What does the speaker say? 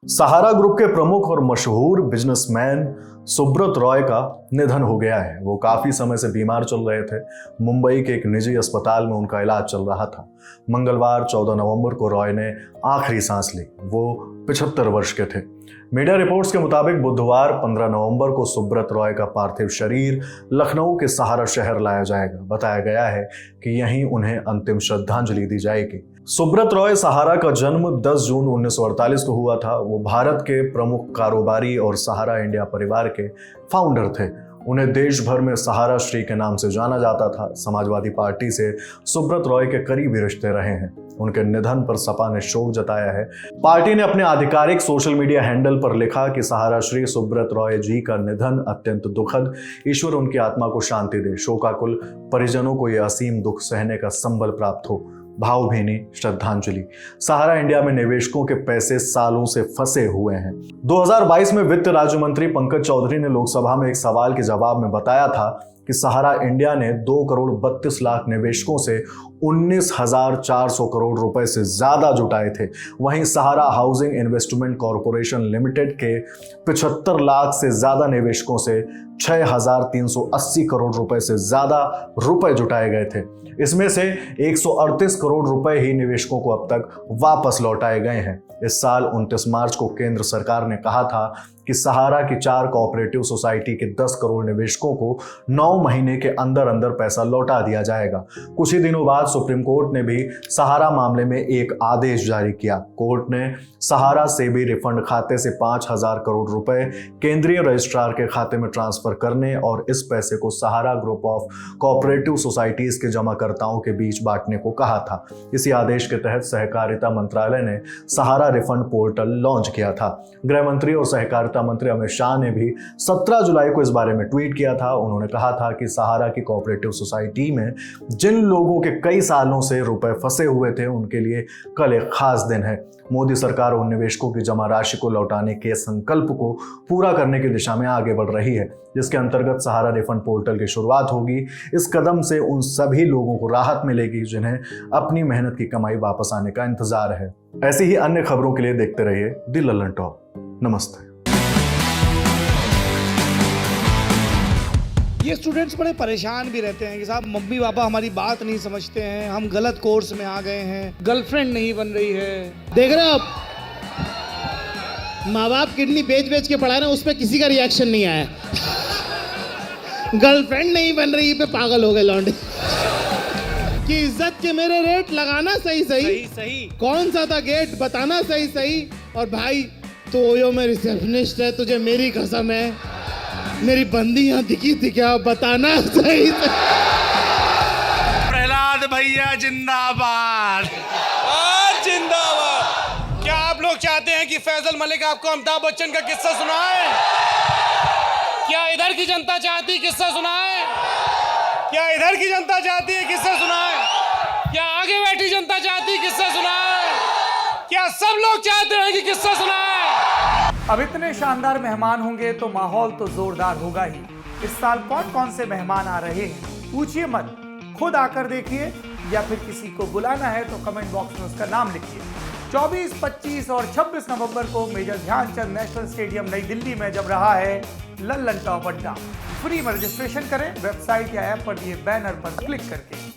सहारा group के प्रमुख और मशहूर बिजनेसमैन सुब्रत रॉय का निधन हो गया है। वो काफी समय से बीमार चल रहे थे। मुंबई के एक निजी अस्पताल में उनका इलाज चल रहा था। मंगलवार 14 नवंबर को रॉय ने आखिरी सांस ली। वो 75 वर्ष के थे। मीडिया रिपोर्ट्स के मुताबिक बुधवार 15 नवंबर को सुब्रत रॉय का पार्थिव शरीर लखनऊ के सहारा शहर लाया जाएगा। बताया गया है कि यहीं उन्हें अंतिम श्रद्धांजलि दी जाएगी। सुब्रत रॉय सहारा का जन्म 10 जून 1948 को हुआ था। वो भारत के प्रमुख कारोबारी और सहारा इंडिया परिवार के फाउंडर थे। उन्हें देश भर में सहारा श्री के नाम से जाना जाता था। समाजवादी पार्टी से सुब्रत रॉय के करीबी रिश्ते रहे हैं। उनके निधन पर सपा ने शोक जताया है। पार्टी ने अपने आधिकारिक सोशल मीडिया हैंडल पर लिखा कि सहारा श्री सुब्रत रॉय जी का निधन अत्यंत दुखद। ईश्वर उनकी आत्मा को शांति दे। शोकाकुल परिजनों को यह असीम दुख सहने का संबल प्राप्त हो। भावभीनी श्रद्धांजलि। सहारा इंडिया में निवेशकों के पैसे सालों से फंसे हुए हैं। 2022 में वित्त राज्य मंत्री पंकज चौधरी ने लोकसभा में एक सवाल के जवाब में बताया था कि सहारा इंडिया ने 2 करोड़ 32 लाख निवेशकों से 19,400 करोड़ रुपए से ज्यादा जुटाए थे। वहीं सहारा हाउसिंग इन्वेस्टमेंट कॉरपोरेशन लिमिटेड के 75 लाख से ज्यादा निवेशकों से 6,380 करोड़ रुपए से ज्यादा रुपए जुटाए गए थे। इसमें से 138 करोड़ रुपए ही निवेशकों को अब तक वापस लौटाए गए हैं। इस साल 29 मार्च को केंद्र सरकार ने कहा था कि सहारा की 4 कोऑपरेटिव सोसाइटी के 10 करोड़ निवेशकों को 9 महीने के अंदर अंदर पैसा लौटा दिया जाएगा। कुछ ही दिनों बाद सुप्रीम कोर्ट ने भी सहारा मामले में एक आदेश जारी किया। कोर्ट ने सहारा से भी रिफंड खाते से 5,000 करोड़ रुपए केंद्रीय रजिस्ट्रार के खाते में ट्रांसफर करने और इस पैसे को सहारा ग्रुप ऑफ कोऑपरेटिव सोसाइटीज के जमाकर्ताओं के बीच बांटने को कहा था। इसी आदेश के तहत सहकारिता मंत्रालय ने सहारा रिफंड पोर्टल लॉन्च किया था। गृह मंत्री और सहकारिता मंत्री अमित शाह ने भी 17 जुलाई को इस बारे में ट्वीट किया था। उन्होंने कहा था कि सहारा की कोऑपरेटिव सोसाइटी में जिन लोगों के कई सालों से रुपए फंसे हुए थे उनके लिए कल एक खास दिन है। मोदी सरकार उन निवेशकों की जमा राशि को लौटाने के संकल्प को पूरा करने की दिशा में आगे बढ़ रही है, जिसके अंतर्गत सहारा रिफंड पोर्टल की शुरुआत होगी। इस कदम से उन सभी लोगों को राहत मिलेगी जिन्हें अपनी मेहनत की कमाई वापस आने का इंतजार है। ऐसी ही अन्य खबरों के लिए देखते रहिए द लल्लन टॉप। नमस्ते। ये स्टूडेंट्स बड़े परेशान भी रहते हैं कि साहब मम्मी पापा हमारी बात नहीं समझते हैं, हम गलत कोर्स में आ गए हैं, गर्लफ्रेंड नहीं बन रही है। देख रहे हो आप, माँ बाप किडनी बेच बेच के पढ़ा रहे हैं, उस पर किसी का रिएक्शन नहीं आया। गर्लफ्रेंड नहीं बन रही पे पागल हो गए लौंडे। कि इज्जत के मेरे रेट लगाना सही सही, कौन सा था गेट बताना सही सही। और भाई तो ओयो में रिसेप्शनिस्ट है, तुझे मेरी कसम है मेरी बंदी यहाँ दिखी थी क्या, बताना सही से। प्रहलाद भैया जिंदाबाद, जिंदाबाद। क्या आप लोग चाहते हैं कि फैजल मलिक आपको अमिताभ बच्चन का किस्सा सुनाए? क्या इधर की जनता चाहती किस्सा सुनाए? क्या इधर की जनता चाहती है किस्सा सुनाए? क्या आगे बैठी जनता चाहती किस्सा सुनाए? क्या सब लोग चाहते हैं कि किस्सा सुनाए? अब इतने शानदार मेहमान होंगे तो माहौल तो जोरदार होगा ही। इस साल कौन कौन से मेहमान आ रहे हैं पूछिए मत, खुद आकर देखिए, या फिर किसी को बुलाना है तो कमेंट बॉक्स में उसका नाम लिखिए। 24, 25 और 26 नवंबर को मेजर ध्यानचंद नेशनल स्टेडियम नई दिल्ली में जब रहा है लल्लन टॉप अड्डा। फ्री में रजिस्ट्रेशन करें वेबसाइट या ऐप पर दिए बैनर पर क्लिक करके।